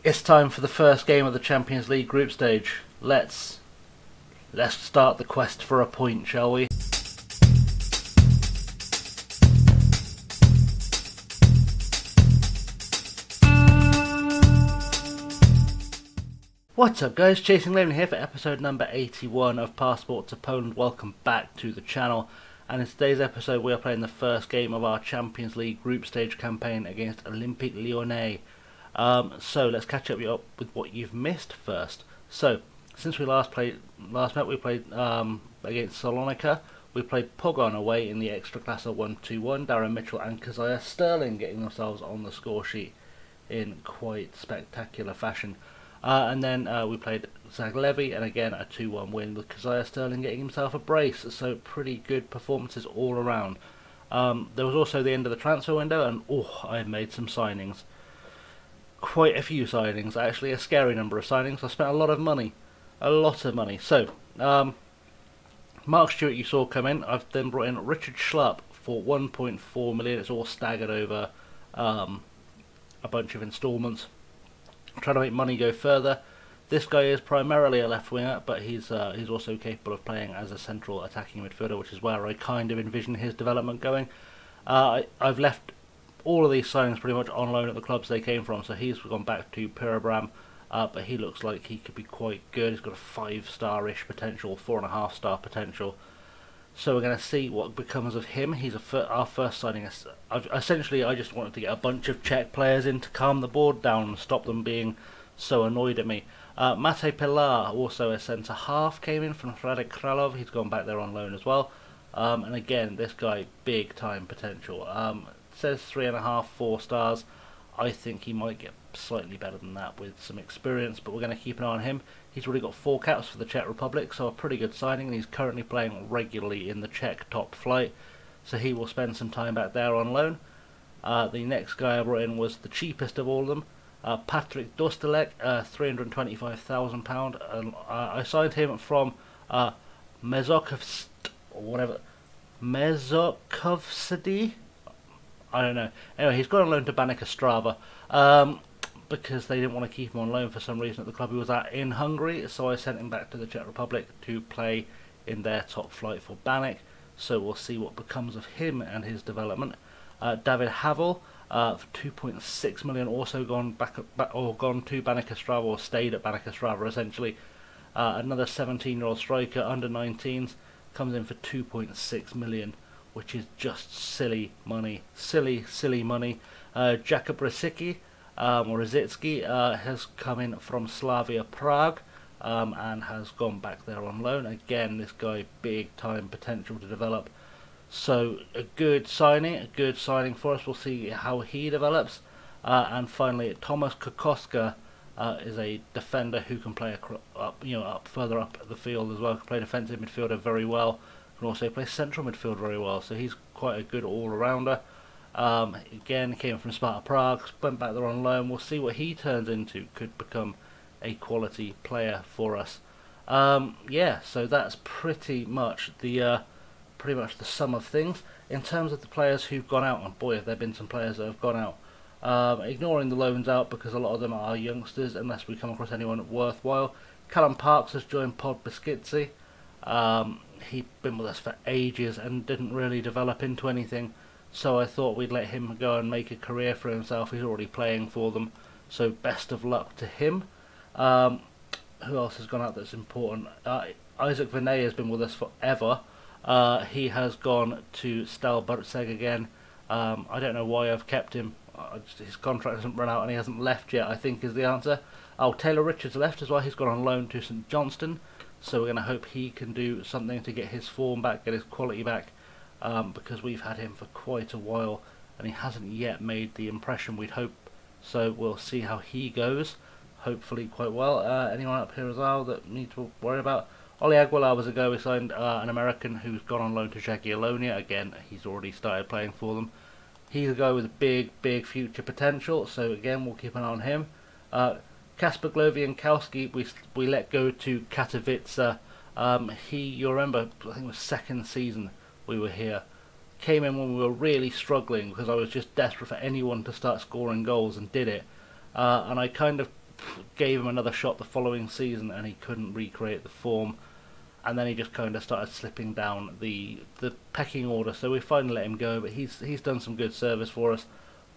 It's time for the first game of the Champions League group stage. Let's start the quest for a point, shall we? What's up guys, ChasingLamely here for episode number 81 of Passport to Poland. Welcome back to the channel, and in today's episode we are playing the first game of our Champions League group stage campaign against Olympique Lyonnais. So let's catch up with what you've missed first. So since we last met, we played against Salonika. We played Pogon away in the Ekstraklasa 1-2-1. Darren Mitchell and Kazaya Sterling getting themselves on the score sheet in quite spectacular fashion. And then we played Zaglevi, and again a 2-1 win with Kazaya Sterling getting himself a brace. So pretty good performances all around. There was also the end of the transfer window, and I made some signings. Quite a few signings, actually, a scary number of signings. I spent a lot of money. So, Mark Stewart you saw come in. I've then brought in Richard Schlupp for 1.4 million. It's all staggered over a bunch of instalments. Trying to make money go further. This guy is primarily a left winger, but he's also capable of playing as a central attacking midfielder, which is where I kind of envision his development going. I've left all of these signings pretty much on loan at the clubs they came from, so he's gone back to Pirabram, but he looks like he could be quite good. He's got a 5-star-ish potential, 4.5-star potential. So we're going to see what becomes of him. He's our first signing. Essentially, I just wanted to get a bunch of Czech players in to calm the board down and stop them being so annoyed at me. Mate Pilar, also a centre-half, came in from Radek Kralov. He's gone back there on loan as well. And again, this guy, big-time potential. Says 3.5, 4 stars. I think he might get slightly better than that with some experience, but we're going to keep an eye on him. He's already got 4 caps for the Czech Republic, so a pretty good signing, and he's currently playing regularly in the Czech top flight, so he will spend some time back there on loan. The next guy I brought in was the cheapest of all of them, Patrick Dustelek, £325,000. I signed him from Mezokovst, or whatever, Mezokovsedy? I don't know. Anyway, he's gone on loan to Baník Ostrava because they didn't want to keep him on loan for some reason at the club he was at in Hungary, so I sent him back to the Czech Republic to play in their top flight for Baník. So we'll see what becomes of him and his development. David Havel for 2.6 million, also gone gone to Baník Ostrava, or stayed at Baník Ostrava essentially. Another 17-year-old striker, under 19s, comes in for 2.6 million. Which is just silly money. Silly money. Jakub Rysicki, has come in from Slavia Prague and has gone back there on loan. Again, this guy, big time potential to develop. So a good signing for us. We'll see how he develops. And finally, Thomas Kokoska is a defender who can play further up the field as well. Can play defensive midfielder very well. Can also play central midfield very well, so he's quite a good all-rounder. Again, came from Sparta Prague, went back there on loan. We'll see what he turns into. Could become a quality player for us. Yeah, so that's pretty much the sum of things in terms of the players who've gone out. And boy, have there been some players that have gone out. Ignoring the loans out because a lot of them are youngsters, unless we come across anyone worthwhile. Callum Parks has joined Pod Beskidsy. He'd been with us for ages and didn't really develop into anything, so I thought we'd let him go and make a career for himself. He's already playing for them, so best of luck to him. Who else has gone out that's important? Isaac Vinay has been with us forever. He has gone to Stal Barceg again. I don't know why I've kept him. His contract hasn't run out and he hasn't left yet, I think is the answer. Taylor Richards left as well. He's gone on loan to St Johnstone. So we're going to hope he can do something to get his form back, get his quality back, because we've had him for quite a while and he hasn't yet made the impression we'd hope. So we'll see how he goes, hopefully quite well. Anyone up here as well that we need to worry about? Oli Aguilar was a go. We signed an American who's gone on loan to Jagiellonia. Again, he's already started playing for them. He's a guy with big future potential, so again we'll keep an eye on him. Kasper Glowiankowski, we let go to Katowice. You remember, I think it was second season we were here. Came in when we were really struggling because I was just desperate for anyone to start scoring goals and did it. And I kind of gave him another shot the following season, and he couldn't recreate the form. And then he just kind of started slipping down the pecking order. So we finally let him go, but he's done some good service for us.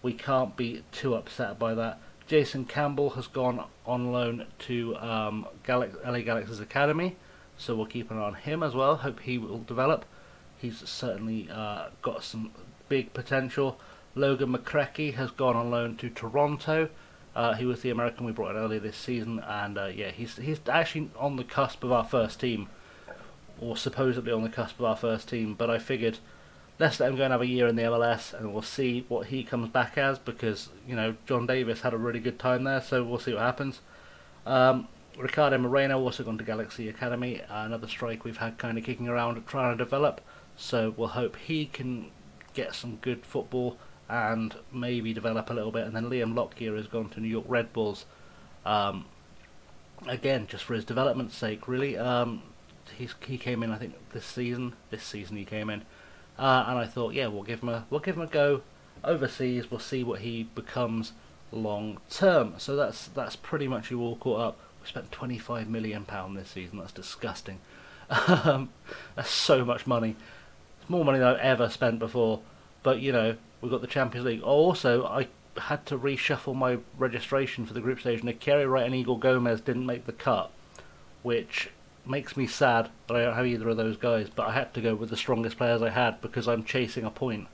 We can't be too upset by that. Jason Campbell has gone on loan to LA Galaxy's academy, so we'll keep an eye on him as well. Hope he will develop. He's certainly got some big potential. Logan McCracky has gone on loan to Toronto. He was the American we brought in earlier this season, and yeah, he's actually on the cusp of our first team, or supposedly on the cusp of our first team. But I figured, let's let him go and have a year in the MLS, and we'll see what he comes back as, because, you know, John Davis had a really good time there, so we'll see what happens. Ricardo Moreno also gone to Galaxy Academy, another strike we've had kind of kicking around trying to develop, so we'll hope he can get some good football and maybe develop a little bit. And then Liam Lockyer has gone to New York Red Bulls, again just for his development's sake, really. He came in, I think, this season he came in, and I thought, yeah, we'll give him a go overseas. We'll see what he becomes long term. So that's pretty much you all caught up. We spent £25 million this season. That's disgusting. That's so much money. It's more money than I've ever spent before. But you know, we've got the Champions League. Also, I had to reshuffle my registration for the group stage. Nakeri Wright and Igor Gomez didn't make the cut, which makes me sad that I don't have either of those guys. But I had to go with the strongest players I had because I'm chasing a point.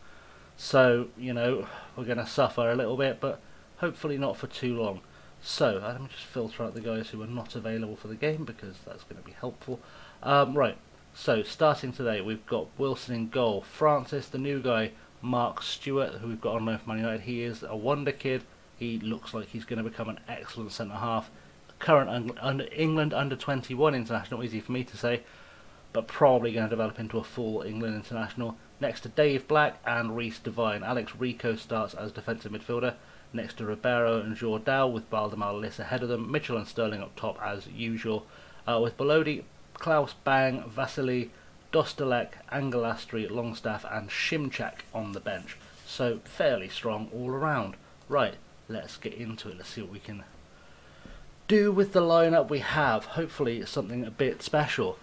So, you know, we're going to suffer a little bit, but hopefully not for too long. So, let me just filter out the guys who are not available for the game, because that's going to be helpful. Right, so starting today, we've got Wilson in goal. Francis, the new guy, Mark Stewart, who we've got on loan from Man United. He is a wonder kid. He looks like he's going to become an excellent centre-half. Current England under-21 international, easy for me to say, but probably going to develop into a full England international. Next to Dave Black and Reece Devine. Alex Rico starts as defensive midfielder, next to Ribeiro and Jordao, with Valdemar Liss ahead of them. Mitchell and Sterling up top as usual, with Belotti, Klaus Bang, Vasily, Dustelek, Angelastri, Longstaff and Shimchak on the bench. So fairly strong all around. Right, let's get into it. Let's see what we can do with the lineup we have. Hopefully it's something a bit special.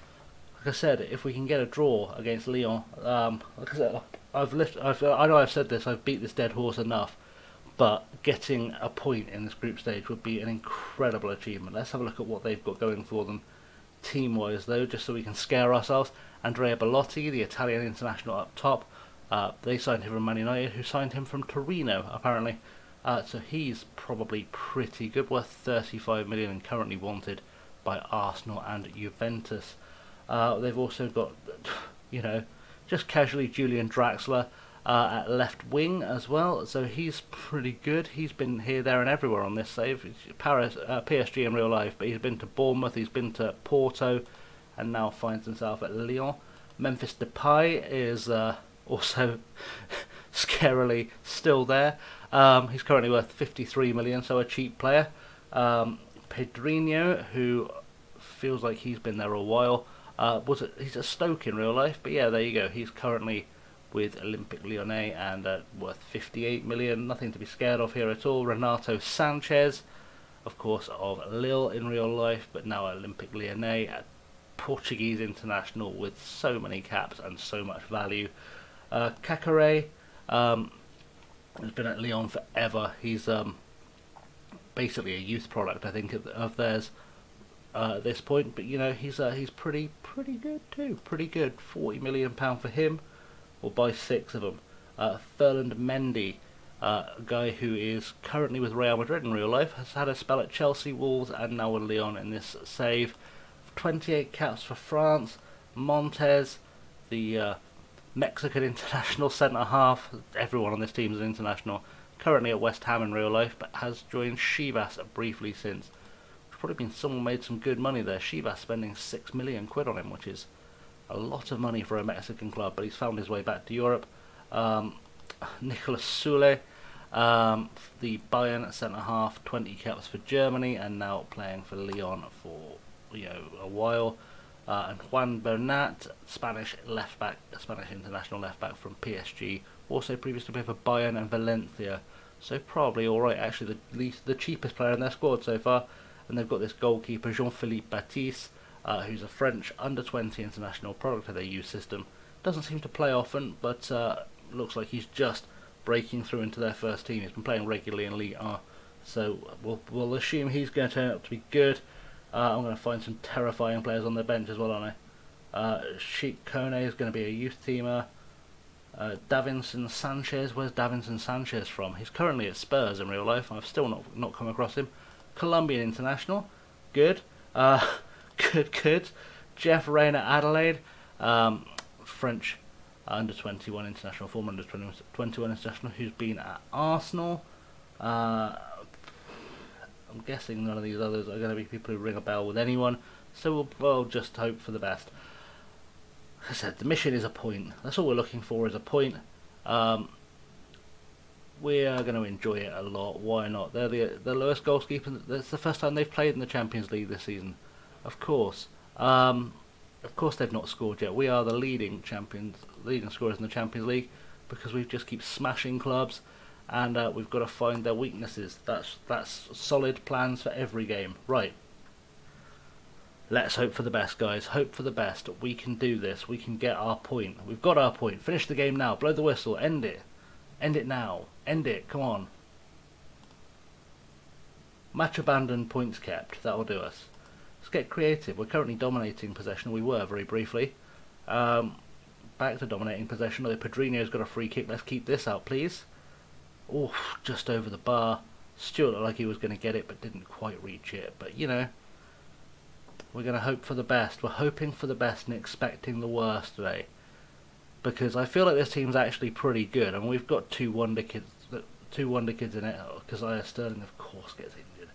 Like I said, if we can get a draw against Lyon, like I said, I know I've said this, I've beat this dead horse enough, but getting a point in this group stage would be an incredible achievement. Let's have a look at what they've got going for them team-wise, though, just so we can scare ourselves. Andrea Belotti, the Italian international up top, they signed him from Man United, who signed him from Torino, apparently. So he's probably pretty good, worth 35 million and currently wanted by Arsenal and Juventus. They've also got, you know, just casually Julian Draxler at left wing as well, so he's pretty good. He's been here, there and everywhere on this save. PSG in real life, but he's been to Bournemouth, he's been to Porto, and now finds himself at Lyon. Memphis Depay is also scarily still there. He's currently worth 53 million, so a cheap player. Pedrinho, who feels like he's been there a while. He's at Stoke in real life, but yeah, there you go. He's currently with Olympique Lyonnais and worth 58 million. Nothing to be scared of here at all. Renato Sanchez, of course, of Lille in real life, but now Olympique Lyonnais, a Portuguese international with so many caps and so much value. Kakare has been at Lyon forever. He's basically a youth product, I think, of theirs. At this point, but you know, he's pretty good too. Pretty good. £40 million for him. We'll buy 6 of them. Ferland Mendy, a guy who is currently with Real Madrid in real life, has had a spell at Chelsea, Wolves, and now with Lyon in this save. 28 caps for France. Montes, the Mexican international centre half. Everyone on this team is an international. Currently at West Ham in real life, but has joined Chivas briefly since. Probably been someone made some good money there. Chivas spending £6 million on him, which is a lot of money for a Mexican club, but he's found his way back to Europe. Nicolas Soule, the Bayern centre half, 20 caps for Germany, and now playing for Lyon for a while. And Juan Bernat, Spanish left back, Spanish international left back from PSG, also previously played for Bayern and Valencia. So probably all right. Actually, the cheapest player in their squad so far. And they've got this goalkeeper, Jean-Philippe Baptiste, who's a French under-20 international product of their youth system. Doesn't seem to play often, but looks like he's just breaking through into their first team. He's been playing regularly in Ligue 1, so we'll assume he's going to turn out to be good. I'm going to find some terrifying players on their bench as well, aren't I? Sheikh Kone is going to be a youth teamer. Davinson Sanchez, where's Davinson Sanchez from? He's currently at Spurs in real life. I've still not come across him. Colombian international, good. Good. Jeff Rayner Adelaide, French under-21 international, former under-21 international, who's been at Arsenal. I'm guessing none of these others are going to be people who ring a bell with anyone, so we'll just hope for the best. Like I said, the mission is a point. That's all we're looking for, is a point. We are going to enjoy it a lot. Why not? They're the lowest goalkeeper. That's the first time they've played in the Champions League this season. Of course. Of course they've not scored yet. We are the leading scorers in the Champions League, because we just keep smashing clubs, and we've got to find their weaknesses. That's solid plans for every game. Right. Let's hope for the best, guys. Hope for the best. We can do this. We can get our point. We've got our point. Finish the game now. Blow the whistle. End it. End it now. End it. Come on. Match abandoned, points kept. That'll do us. Let's get creative. We're currently dominating possession. We were very briefly. Back to dominating possession. Pedrinho's got a free kick. Let's keep this out, please. Oh, just over the bar. Stewart looked like he was going to get it, but didn't quite reach it. But, you know, we're going to hope for the best. We're hoping for the best and expecting the worst today, because I feel like this team's actually pretty good, and we've got two wonder kids in it. Because Sterling, of course, gets injured.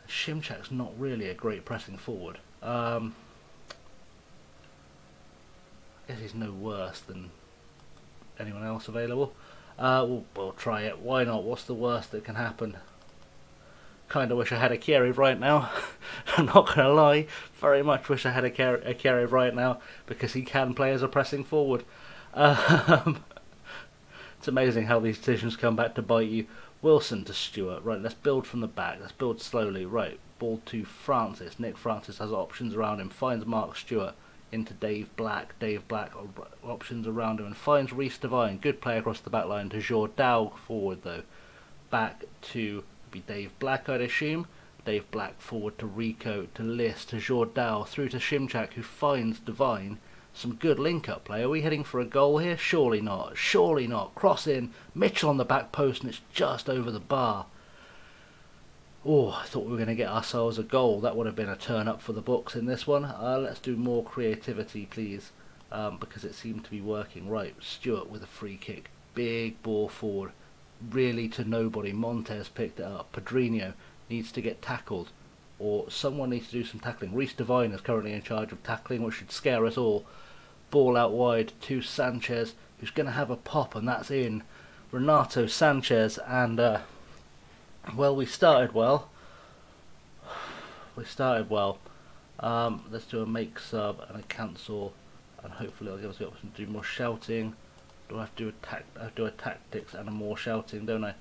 Shimchak's not really a great pressing forward. I guess he's no worse than anyone else available. We'll try it. Why not? What's the worst that can happen? Kinda wish I had a Kiev right now. I'm not gonna lie. Very much wish I had a Kiev right now, because he can play as a pressing forward. It's amazing how these decisions come back to bite you. Wilson to Stewart. Right, let's build from the back. Let's build slowly. Right, ball to Francis. Nick Francis has options around him. Finds Mark Stewart into Dave Black. Dave Black options around him and finds Reece Devine. Good play across the back line to Jordan forward though. Back to be Dave Black, I'd assume. Dave Black forward to Rico, to List, to Jordan, through to Shimchak, who finds Devine. Some good link-up play. Are we heading for a goal here? Surely not. Surely not. Cross in. Mitchell on the back post, and it's just over the bar. Oh, I thought we were going to get ourselves a goal. That would have been a turn up for the books in this one. Let's do more creativity, please, because it seemed to be working. Right, Stewart with a free kick. Big ball forward. Really to nobody. Montez picked it up. Pedrinho needs to get tackled, or someone needs to do some tackling. Reece Devine is currently in charge of tackling, which should scare us all. Ball out wide to Sanchez, who's going to have a pop, and that's in. Renato Sanchez, and well, we started well. Let's do a make sub and a cancel, and hopefully it'll give us the option to do more shouting. Do I have to do a tactics and a more shouting, don't I?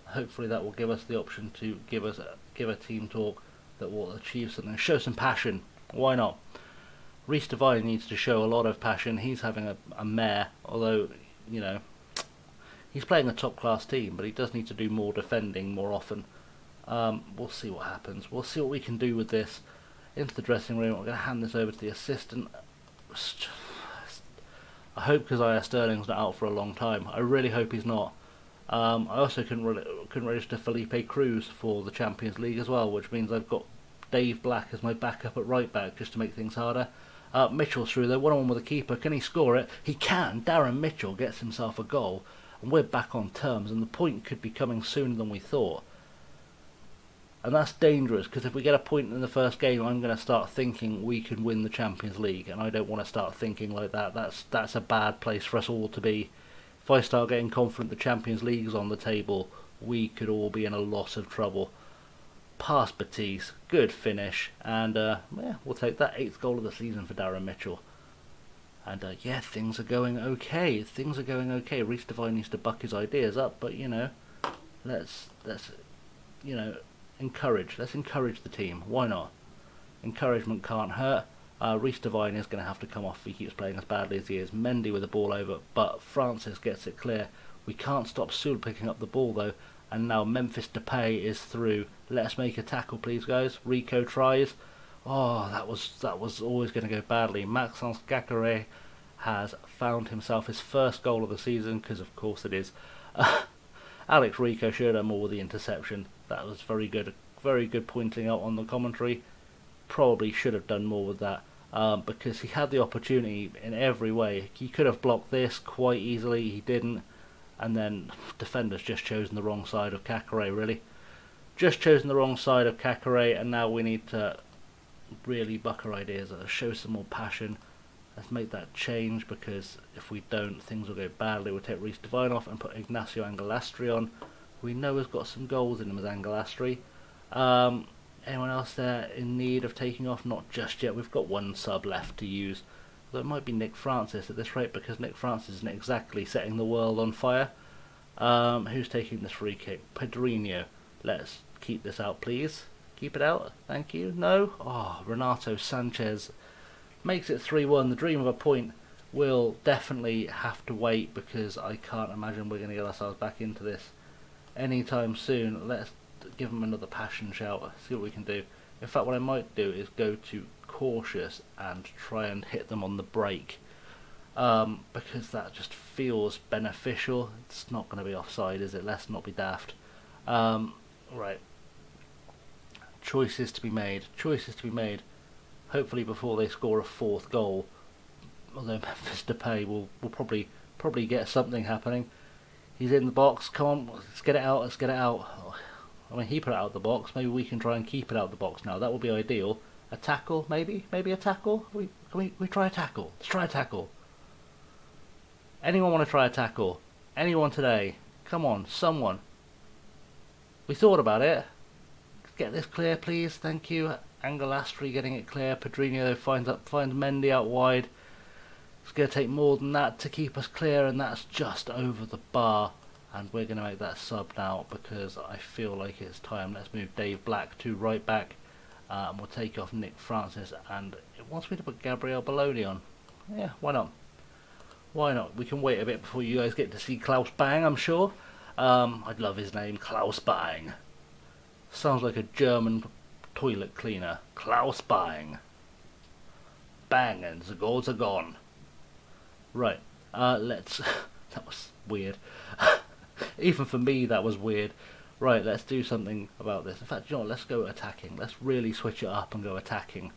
Hopefully that will give us the option to give a team talk that will achieve something. Show some passion. Why not? Reece Devine needs to show a lot of passion. He's having a mare, although, you know, he's playing a top-class team, but he does need to do more defending more often. We'll see what happens. We'll see what we can do with this. Into the dressing room. I'm going to hand this over to the assistant. I hope Keziah Sterling's not out for a long time. I really hope he's not. I also couldn't register Felipe Cruz for the Champions League as well, which means I've got Dave Black as my backup at right back, just to make things harder. Mitchell's through there, one-on-one with the keeper. Can he score it? He can. Darren Mitchell gets himself a goal, and we're back on terms, and the point could be coming sooner than we thought. And that's dangerous, because if we get a point in the first game, I'm going to start thinking we can win the Champions League, and I don't want to start thinking like that. That's a bad place for us all to be. If I start getting confident the Champions League's on the table, we could all be in a lot of trouble. Pass Batiste, good finish, and yeah, we'll take that 8th goal of the season for Darren Mitchell. And yeah, things are going okay. Things are going okay. Reece Devine needs to buck his ideas up, but you know, let's you know, encourage. Let's encourage the team. Why not? Encouragement can't hurt. Reece Devine is going to have to come off if he keeps playing as badly as he is. Mendy with the ball over, but Francis gets it clear. We can't stop Sul picking up the ball though, and now Memphis Depay is through. Let's make a tackle, please, guys. Rico tries. Oh, that was always going to go badly. Maxence Gacare has found himself his first goal of the season, because of course it is. Alex Rico should have done more with the interception. That was very good pointing out on the commentary. Probably should have done more with that. Because he had the opportunity in every way. He could have blocked this quite easily, he didn't, and then defenders just chosen the wrong side of Kakare, really. Just chosen the wrong side of Kakare, and now we need to really buck our ideas, show some more passion. Let's make that change, because if we don't, things will go badly. We'll take Reece Devine off and put Ignacio Angelastri on. We know he's got some goals in him as Angelastri. Anyone else there in need of taking off? Not just yet. We've got one sub left to use. Although it might be Nick Francis at this rate, because Nick Francis isn't exactly setting the world on fire. Who's taking this free kick? Pedrinho. Let's keep this out, please. Keep it out. Thank you. No? Oh, Renato Sanchez makes it 3-1. The dream of a point will definitely have to wait, because I can't imagine we're going to get ourselves back into this anytime soon. Let's give them another passion shout, see what we can do. In fact, what I might do is go to cautious and try and hit them on the break, because that just feels beneficial. It's not going to be offside, is it? Let's not be daft. Right, choices to be made, hopefully before they score a fourth goal, although Memphis Depay will probably get something happening. He's in the box, come on, let's get it out. Oh, I mean, he put it out of the box. Maybe we can try and keep it out of the box now. That would be ideal. A tackle, maybe a tackle. Can we try a tackle? Let's try a tackle. Anyone want to try a tackle? Anyone today? Come on, someone. We thought about it. Get this clear, please. Thank you. Angelastri getting it clear. Pedrinho finds Mendy out wide. It's going to take more than that to keep us clear, and that's just over the bar. And we're going to make that sub now, because I feel like it's time. Let's move Dave Black to right back, and we'll take off Nick Francis, and it wants me to put Gabriel Belotti on. Yeah, why not? Why not? We can wait a bit before you guys get to see Klaus Bang, I'm sure. I'd love his name, Klaus Bang. Sounds like a German toilet cleaner. Klaus Bang. Bang, and the goals are gone. Right, let's... that was weird. Even for me, that was weird. Right, let's do something about this. In fact, you know what, let's go attacking. Let's really switch it up and go attacking.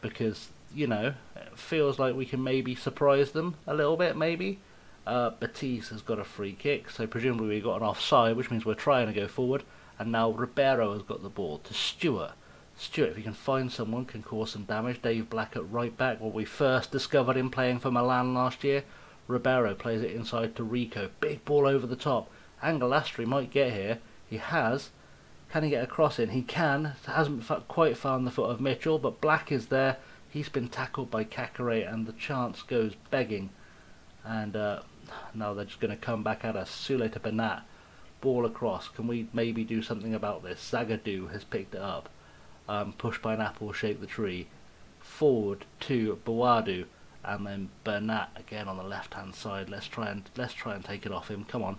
Because, you know, it feels like we can maybe surprise them a little bit, maybe. Batiste has got a free kick, so presumably we got an offside, which means we're trying to go forward. And now Ribeiro has got the ball to Stewart. Stewart, if he can find someone, can cause some damage. Dave Black at right back, what we first discovered him playing for Milan last year. Ribeiro plays it inside to Rico. Big ball over the top. Angelastri might get here. He has. Can he get a cross in? He can. Hasn't quite found the foot of Mitchell, but Black is there. He's been tackled by Kakare, and the chance goes begging. And now they're just going to come back at us. Sule to Bernat. Ball across. Can we maybe do something about this? Zagadou has picked it up. Push by an apple, shake the tree. Forward to Bouadou. And then Bernat again on the left-hand side. Let's try and take it off him. Come on.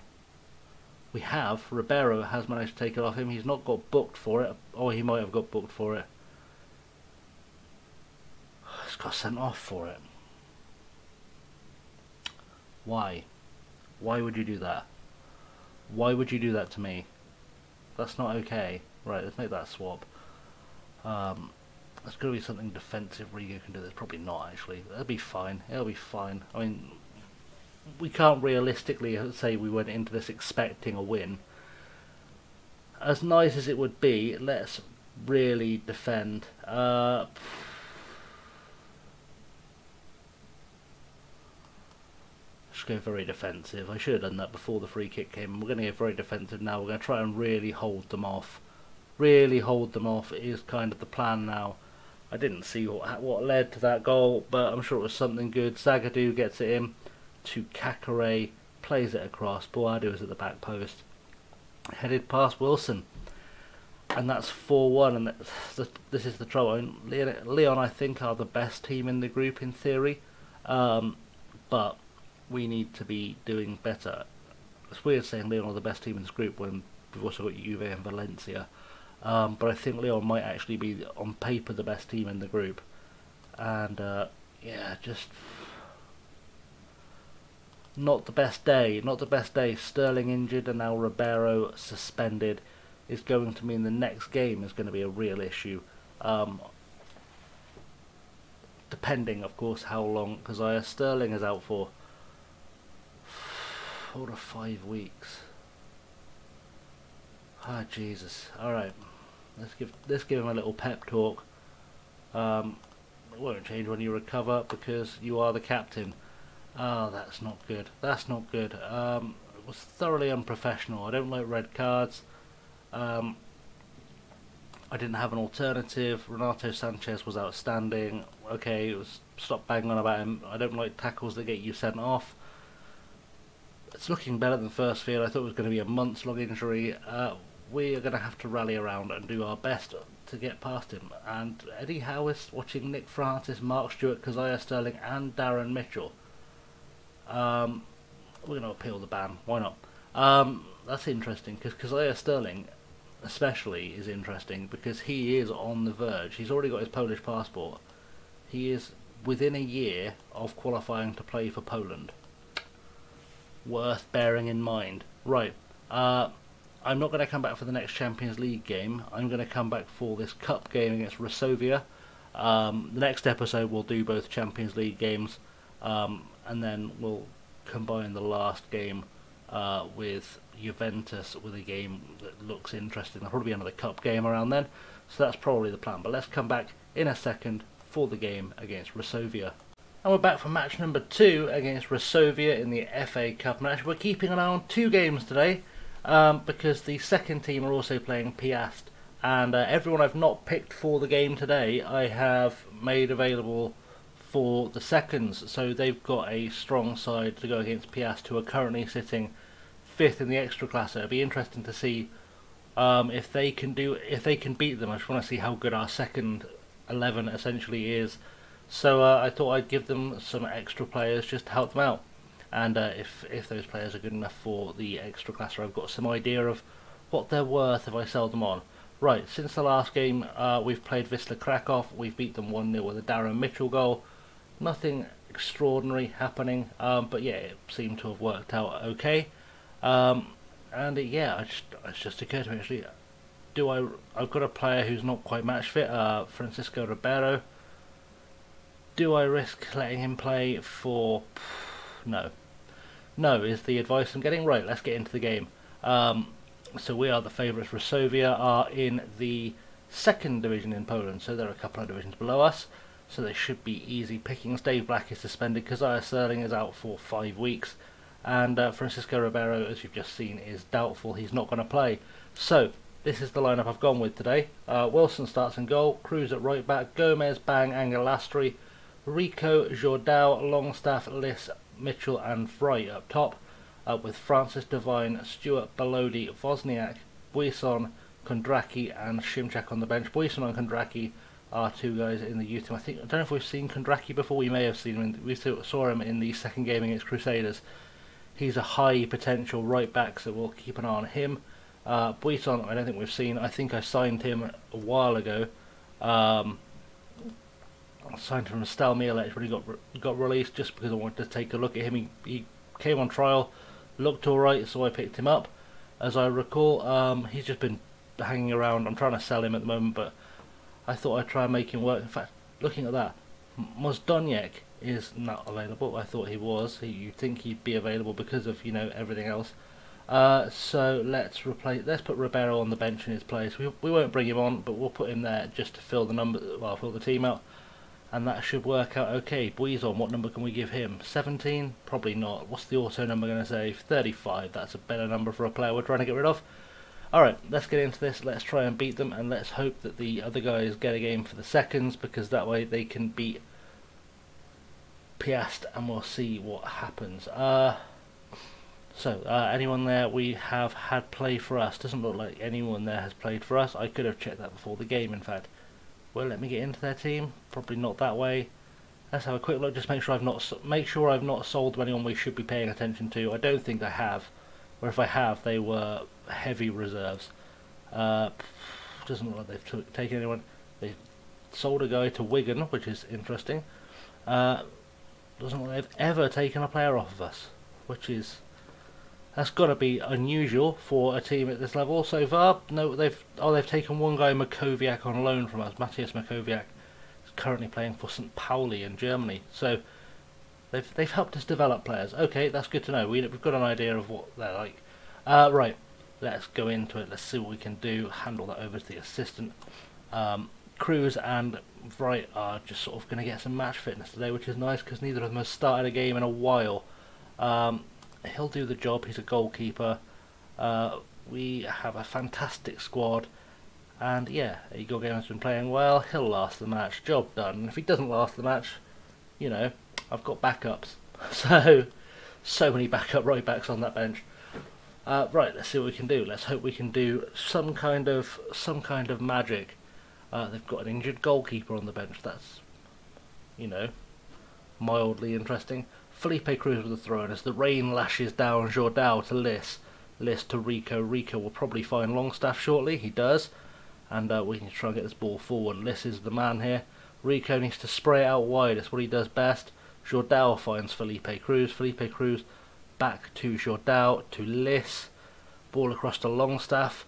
We have. Ribeiro has managed to take it off him. He's not got booked for it. Oh, he might have got booked for it. He's got sent off for it. Why? Why would you do that? Why would you do that to me? That's not okay. Right, let's make that swap. There's going to be something defensive Rigo can do. There's probably not, actually. That'll be fine. It'll be fine. I mean, we can't realistically say we went into this expecting a win. As nice as it would be, let's really defend. Let's go very defensive. I should have done that before the free kick came. We're going to get very defensive now. We're going to try and really hold them off. Really hold them off is kind of the plan now. I didn't see what led to that goal, but I'm sure it was something good. Zagadou gets it in to Kakare, plays it across. Bouadou is at the back post. Headed past Wilson. and that's 4-1, and this is the trouble. Lyon, I think, are the best team in the group in theory, but we need to be doing better. It's weird saying Lyon are the best team in this group when we've also got Juve and Valencia, but I think Lyon might actually be, on paper, the best team in the group, and yeah, just not the best day. Not the best day. Sterling injured and now Ribeiro suspended is going to mean the next game is going to be a real issue. Depending, of course, how long, because Sterling is out for 4 to 5 weeks. Ah, Jesus. Alright, let's give him a little pep talk. It won't change when you recover because you are the captain. Oh, that's not good. That's not good. It was thoroughly unprofessional. I don't like red cards. I didn't have an alternative. Ricardo Sanchez was outstanding. Okay, stop banging on about him. I don't like tackles that get you sent off. It's looking better than first field. I thought it was going to be a months-long injury. We are going to have to rally around and do our best to get past him. And Eddie Howe is watching Nick Francis, Mark Stewart, Keziah Sterling and Darren Mitchell. We're going to appeal the ban. Why not? That's interesting because Keziah Sterling especially is interesting because he is on the verge. He's already got his Polish passport. He is within a year of qualifying to play for Poland. Worth bearing in mind. Right. I'm not going to come back for the next Champions League game. I'm going to come back for this cup game against Resovia. The next episode we'll do both Champions League games, and then we'll combine the last game with Juventus with a game that looks interesting. There'll probably be another cup game around then, so that's probably the plan. But let's come back in a second for the game against Resovia. And we're back for match number 2 against Resovia in the FA Cup match. We're keeping an eye on 2 games today, because the second team are also playing Piast, and everyone I've not picked for the game today I have made available for the seconds, so they've got a strong side to go against Piast, who are currently sitting 5th in the Extraclasse. It'll be interesting to see if they can beat them. I just want to see how good our second 11 essentially is. So I thought I'd give them some extra players just to help them out. And if those players are good enough for the Extraclasse, I've got some idea of what they're worth if I sell them on. Right, since the last game we've played Wisla Krakow. We've beat them 1-0 with a Darren Mitchell goal. Nothing extraordinary happening, but yeah, it seemed to have worked out okay. And yeah, it's just occurred to me actually, I've got a player who's not quite match fit, Francisco Ribeiro. Do I risk letting him play for... No is the advice I'm getting. Right, let's get into the game. So we are the favourites. Resovia are in the 2nd division in Poland, so they're a couple of divisions below us, so they should be easy pickings. Dave Black is suspended, Keziah Sterling is out for 5 weeks, and Francisco Ribeiro, as you've just seen, is doubtful. He's not going to play. So this is the lineup I've gone with today. Wilson starts in goal, Cruz at right back, Gomez, Bang, Angelastri, Rico, Jordao, Longstaff, Liss, Mitchell and Fry up top, with Francis Devine, Stewart, Belotti, Wozniak, Buisson, Kondraki and Szymczak on the bench. Buisson and Kondraki are 2 guys in the youth team. I don't know if we've seen Kondraki before. We may have seen him. We saw him in the second game against Crusaders. He's a high potential right back, so we'll keep an eye on him. Buisson, I don't think we've seen. I think I signed him a while ago. I signed him from Stal Mielec when he got released, just because I wanted to take a look at him. He came on trial, looked alright, so I picked him up. As I recall, he's just been hanging around. I'm trying to sell him at the moment, but I thought I'd try and make him work. In fact, looking at that, Mozdoniek is not available. I thought he was. You'd think he'd be available because of, you know, everything else. So let's put Ribeiro on the bench in his place. We won't bring him on, but we'll put him there just to fill the team out. And that should work out okay. Buisson, what number can we give him? 17? Probably not. What's the auto number going to say? 35. That's a better number for a player we're trying to get rid of. Alright, let's get into this. Let's try and beat them, and let's hope that the other guys get a game for the seconds, because that way they can beat Piast, and we'll see what happens. So, anyone there we have had play for us? Doesn't look like anyone there has played for us. I could have checked that before the game, in fact. Well, let me get into their team. Probably not that way. Let's have a quick look. Just make sure I've not sold to anyone we should be paying attention to. I don't think I have, or if I have, they were heavy reserves. Doesn't look like they've taken anyone. They sold a guy to Wigan, which is interesting. Doesn't look like they've ever taken a player off of us, which is. That's got to be unusual for a team at this level so far. No, they've taken one guy, Makoviak, on loan from us. Matthias Makoviak is currently playing for St. Pauli in Germany. So they've helped us develop players. Okay, that's good to know. We've got an idea of what they're like. Right, let's go into it. Let's see what we can do. Handle that over to the assistant. Cruz and Wright are just sort of going to get some match fitness today, which is nice because neither of them has started a game in a while. He'll do the job. He's a goalkeeper. We have a fantastic squad, and yeah, Igor Gamer's been playing well. He'll last the match. Job done. And if he doesn't last the match, you know, I've got backups. So many backup right backs on that bench. Right, let's see what we can do. Let's hope we can do some kind of magic. They've got an injured goalkeeper on the bench. That's, you know, mildly interesting. Felipe Cruz with a throw in as the rain lashes down Jordao to Liss. Liss to Rico. Rico will probably find Longstaff shortly. He does. And we need to try and get this ball forward. Liss is the man here. Rico needs to spray it out wide. That's what he does best. Jordao finds Felipe Cruz. Felipe Cruz back to Jordao to Liss. Ball across to Longstaff.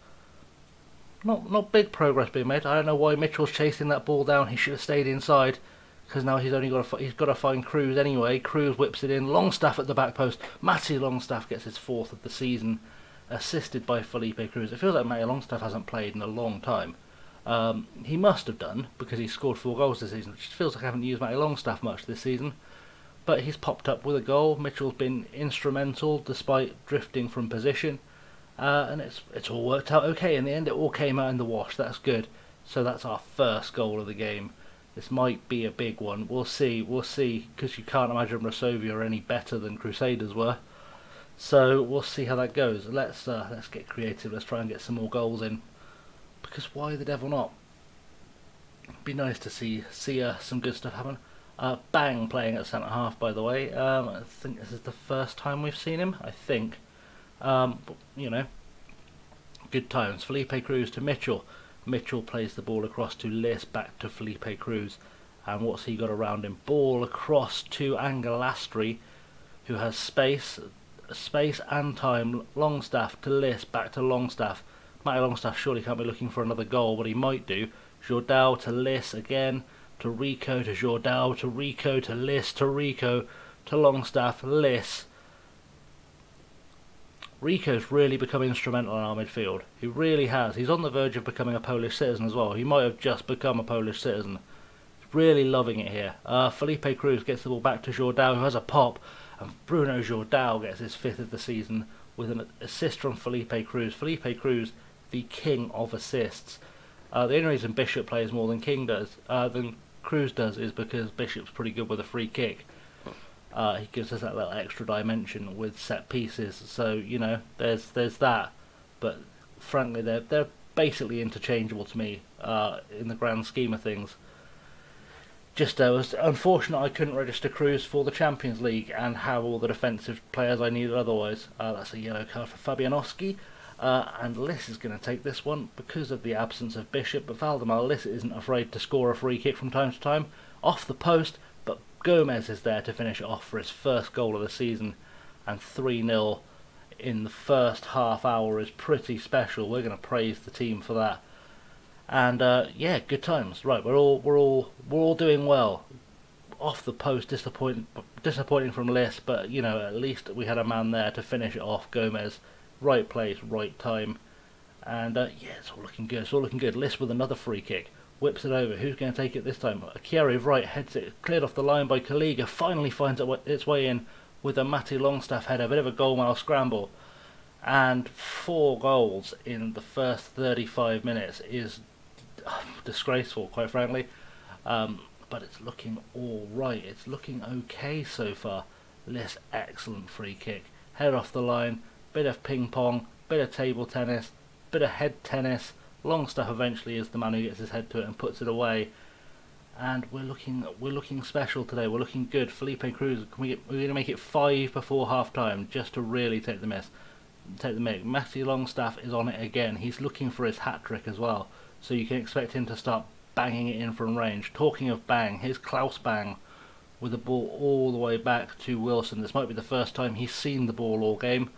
Not big progress being made. I don't know why Mitchell's chasing that ball down. He should have stayed inside. Because now he's got to find Cruz anyway. Cruz whips it in. Longstaff at the back post. Matty Longstaff gets his 4th of the season, assisted by Felipe Cruz. It feels like Matty Longstaff hasn't played in a long time. He must have done because he scored 4 goals this season. Which feels like I haven't used Matty Longstaff much this season, but he's popped up with a goal. Mitchell's been instrumental despite drifting from position, and it's all worked out okay. In the end, it all came out in the wash. That's good. So that's our first goal of the game. This might be a big one. We'll see, because you can't imagine Resovia are any better than Crusaders were. So we'll see how that goes. Let's get creative. Let's try and get some more goals in. Because why the devil not? Be nice to see some good stuff happen. Bang playing at centre half, by the way. I think this is the first time we've seen him. I think. But, you know, good times. Felipe Cruz to Mitchell. Mitchell plays the ball across to Liss, back to Felipe Cruz, and what's he got around him? Ball across to Angelastri, who has space and time. Longstaff to Liss, back to Longstaff. Matty Longstaff surely can't be looking for another goal, but he might do. Jordao to Liss again, to Rico, to Jordao, to Rico, to Liss, to Rico, to Longstaff, Liss. Rico's really become instrumental in our midfield. He really has. He's on the verge of becoming a Polish citizen as well. He might have just become a Polish citizen. Really loving it here. Felipe Cruz gets the ball back to Jordao, who has a pop, and Bruno Jordao gets his 5th of the season with an assist from Felipe Cruz. Felipe Cruz, the king of assists. The only reason Bishop plays more than than Cruz does is because Bishop's pretty good with a free kick. He gives us that little extra dimension with set pieces, so you know there's that. But frankly, they're basically interchangeable to me in the grand scheme of things. Just it was unfortunate I couldn't register Cruz for the Champions League and have all the defensive players I needed otherwise. That's a yellow card for Fabianowski, and Liss is going to take this one because of the absence of Bishop. But Valdemar Liss isn't afraid to score a free kick from time to time off the post. But Gomez is there to finish it off for his first goal of the season, and 3-0 in the first half hour is pretty special. We're going to praise the team for that. And yeah, good times. Right, we're all doing well. Off the post, disappointing from Liss, but you know at least we had a man there to finish it off. Gomez, right place, right time, and yeah, it's all looking good. It's all looking good. Liss with another free kick. Whips it over. Who's going to take it this time? Chiari right heads it, cleared off the line by Kaliga. Finally finds its way in with a Matty Longstaff header. A bit of a goal-mile scramble. And 4 goals in the first 35 minutes is disgraceful, quite frankly. But it's looking all right. It's looking okay so far. Liss, excellent free kick. head off the line, bit of ping pong, bit of table tennis, bit of head tennis. Longstaff eventually is the man who gets his head to it and puts it away. And we're looking special today. We're looking good. Felipe Cruz, we're going to make it 5 before half time just to really take the mick. Matty Longstaff is on it again. He's looking for his hat trick as well, so you can expect him to start banging it in from range. Talking of bang, here's Klaus Bang with the ball all the way back to Wilson. This might be the first time he's seen the ball all game.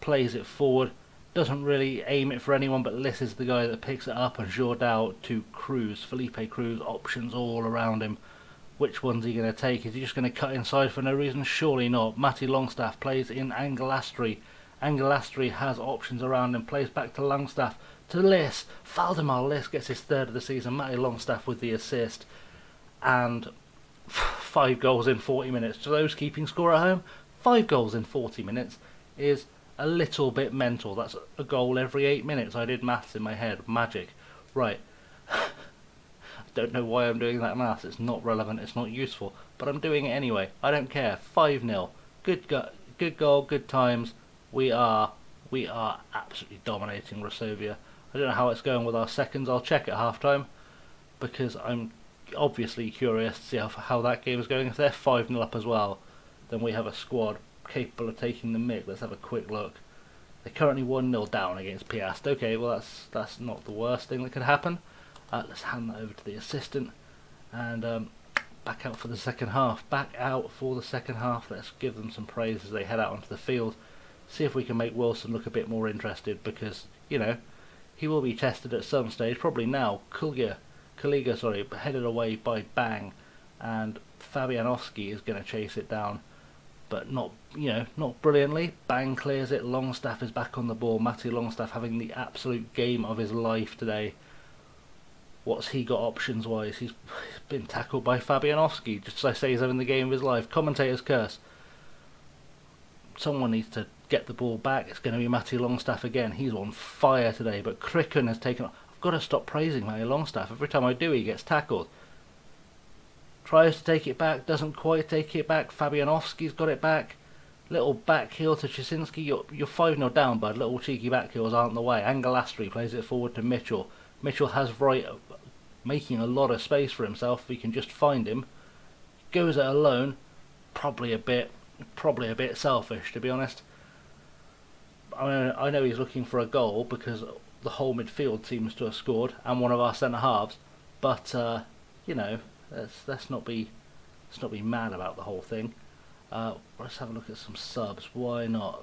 Plays it forward, doesn't really aim it for anyone, but Liss is the guy that picks it up, and Jourdao to Cruz. Felipe Cruz, options all around him. Which one's he going to take? Is he just going to cut inside for no reason? Surely not. Matty Longstaff plays in Angelastri. Angelastri has options around him, plays back to Longstaff, to Liss. Valdemar Liss gets his 3rd of the season. Matty Longstaff with the assist. And 5 goals in 40 minutes. To those keeping score at home, 5 goals in 40 minutes is a little bit mental. That's a goal every 8 minutes. I did maths in my head. Magic. Right. I don't know why I'm doing that maths. It's not relevant. It's not useful. But I'm doing it anyway. I don't care. 5-0. Good goal. Good times. We are absolutely dominating Resovia. I don't know how it's going with our seconds. I'll check at half time, because I'm obviously curious to see how that game is going. If they're 5-0 up as well, then we have a squad capable of taking the mick. Let's have a quick look. They're currently 1-0 down against Piast. Okay, well that's not the worst thing that could happen. Let's hand that over to the assistant, and back out for the second half. Let's give them some praise as they head out onto the field. See if we can make Wilson look a bit more interested, because, you know, he will be tested at some stage, probably now. Kaliga, headed away by Bang, and Fabianowski is going to chase it down, but not brilliantly. Bang clears it. Longstaff is back on the ball. Matty Longstaff having the absolute game of his life today. What's he got options wise? He's been tackled by Fabianowski, just as I say he's having the game of his life. Commentator's curse. Someone needs to get the ball back. It's going to be Matty Longstaff again. He's on fire today, but Cricken has taken... I've got to stop praising Matty Longstaff. Every time I do, he gets tackled. Tries to take it back, doesn't quite take it back. Fabianowski's got it back. Little back heel to Chasinski. You're 5-0 down, bud. Little cheeky back heels aren't the way. Angelastri plays it forward to Mitchell. Mitchell has right, making a lot of space for himself if he can just find him. Goes it alone. Probably a bit selfish, to be honest. I know he's looking for a goal because the whole midfield seems to have scored, and one of our centre halves. But you know, let's not be mad about the whole thing. Let's have a look at some subs. Why not?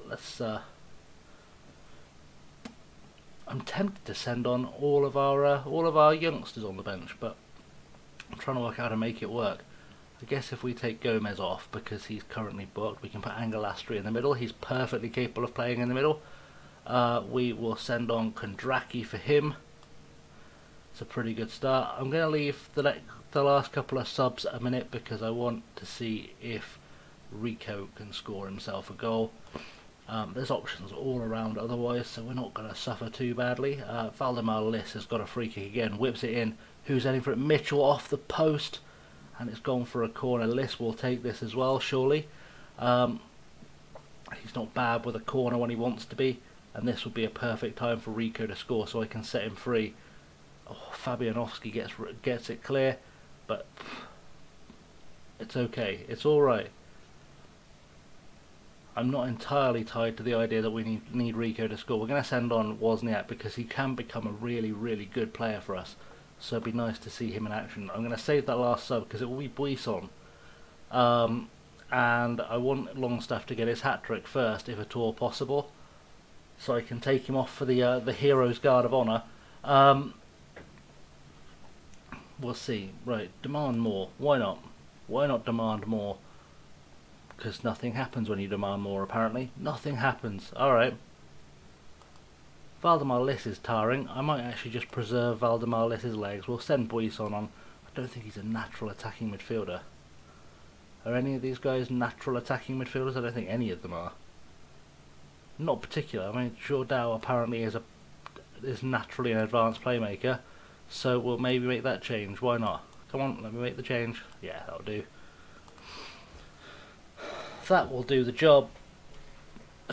I'm tempted to send on all of our youngsters on the bench, but I'm trying to work out how to make it work. I guess if we take Gomez off because he's currently booked, we can put Angelastri in the middle. He's perfectly capable of playing in the middle. We will send on Kondraki for him. It's a pretty good start. I'm going to leave the last couple of subs a minute because I want to see if Rico can score himself a goal. There's options all around otherwise, so we're not going to suffer too badly. Valdemar Liss has got a free kick again, whips it in. Who's heading for it? Mitchell off the post, and it's gone for a corner. Liss will take this as well, surely. He's not bad with a corner when he wants to be, and this would be a perfect time for Rico to score so I can set him free. Oh, Fabianowski gets it clear, but it's okay. It's alright. I'm not entirely tied to the idea that we need Rico to score. We're going to send on Wozniak because he can become a really, really good player for us. So it'd be nice to see him in action. I'm going to save that last sub because it will be Buisson. And I want Longstaff to get his hat-trick first, if at all possible. So I can take him off for the Hero's Guard of Honour. We'll see. Right, demand more. Why not? Why not demand more? Because nothing happens when you demand more, apparently. Nothing happens. Alright. Valdemar Liss is tiring. I might actually just preserve Valdemar Liss's legs. We'll send Buisson on. I don't think he's a natural attacking midfielder. Are any of these guys natural attacking midfielders? I don't think any of them are. Not particular. I mean, Jourdao apparently is naturally an advanced playmaker. So we'll maybe make that change. Why not? Come on, let me make the change. Yeah, that'll do. That will do the job.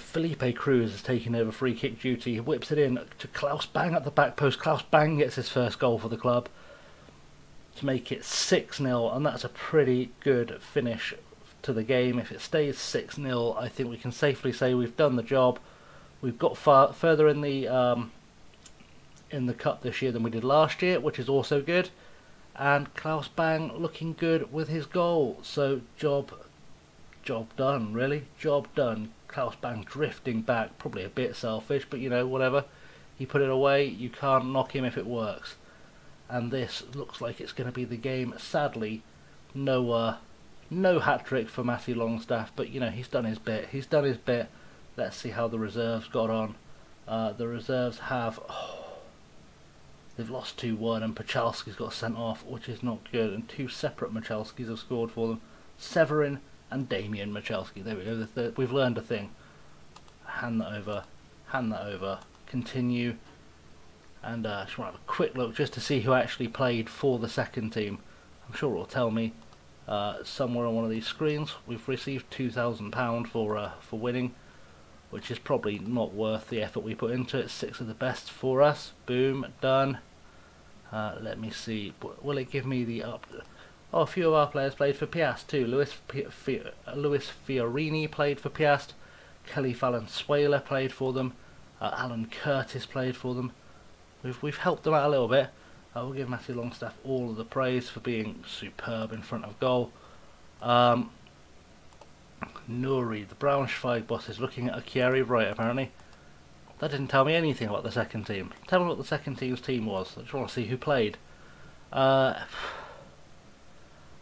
Felipe Cruz is taking over free kick duty. He whips it in to Klaus Bang at the back post. Klaus Bang gets his first goal for the club to make it 6-0, and that's a pretty good finish to the game. If it stays 6-0, I think we can safely say we've done the job. We've got further in the cup this year than we did last year, which is also good. And Klaus Bang looking good with his goal. So job done, really. Job done. Klaus Bang drifting back, probably a bit selfish, but you know, whatever. He put it away. You can't knock him if it works. And this looks like it's going to be the game. Sadly, no hat-trick for Matty Longstaff, but you know, he's done his bit. He's done his bit. Let's see how the reserves got on. The reserves have... they've lost 2-1, and Pachalski's got sent off, which is not good. And 2 separate Machalskis have scored for them. Severin and Damien Machalski. There we go. We've learned a thing. Hand that over. Hand that over. Continue. And just want to have a quick look just to see who actually played for the second team. I'm sure it'll tell me somewhere on one of these screens. We've received £2,000 for winning, which is probably not worth the effort we put into it. 6 of the best for us. Boom, done. Let me see. Will it give me the up? Oh, a few of our players played for Piast too. Luis Fiorini played for Piast. Kelly Valenzuela played for them. Alan Curtis played for them. We've helped them out a little bit. We'll give Matty Longstaff all of the praise for being superb in front of goal. Nuri, the Braunschweig boss, is looking at Akiari right, apparently. That didn't tell me anything about the second team. Tell me what the second team's team was. I just want to see who played. I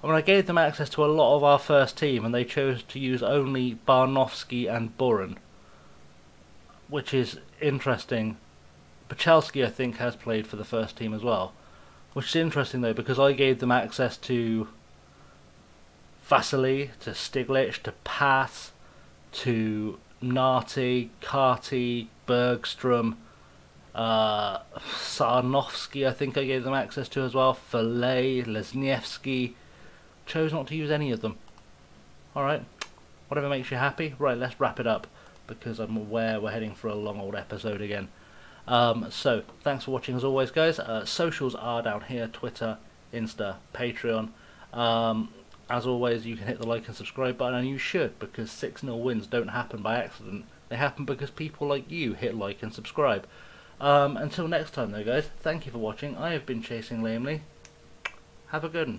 mean, I gave them access to a lot of our first team, and they chose to use only Barnowski and Buren, which is interesting. Pachalski, I think, has played for the first team as well, which is interesting though, because I gave them access to Vasily, to Stiglitz, to Pass, to Narty, Carty, Bergstrom, Sarnovsky, I think I gave them access to as well, Filet, Lesniewski. Chose not to use any of them. Alright, whatever makes you happy. Right, let's wrap it up, because I'm aware we're heading for a long old episode again. So, thanks for watching as always, guys. Socials are down here: Twitter, Insta, Patreon. As always, you can hit the like and subscribe button, and you should, because 6-0 wins don't happen by accident. They happen because people like you hit like and subscribe. Until next time though, guys, thank you for watching. I have been Chasing Lamely. Have a good one.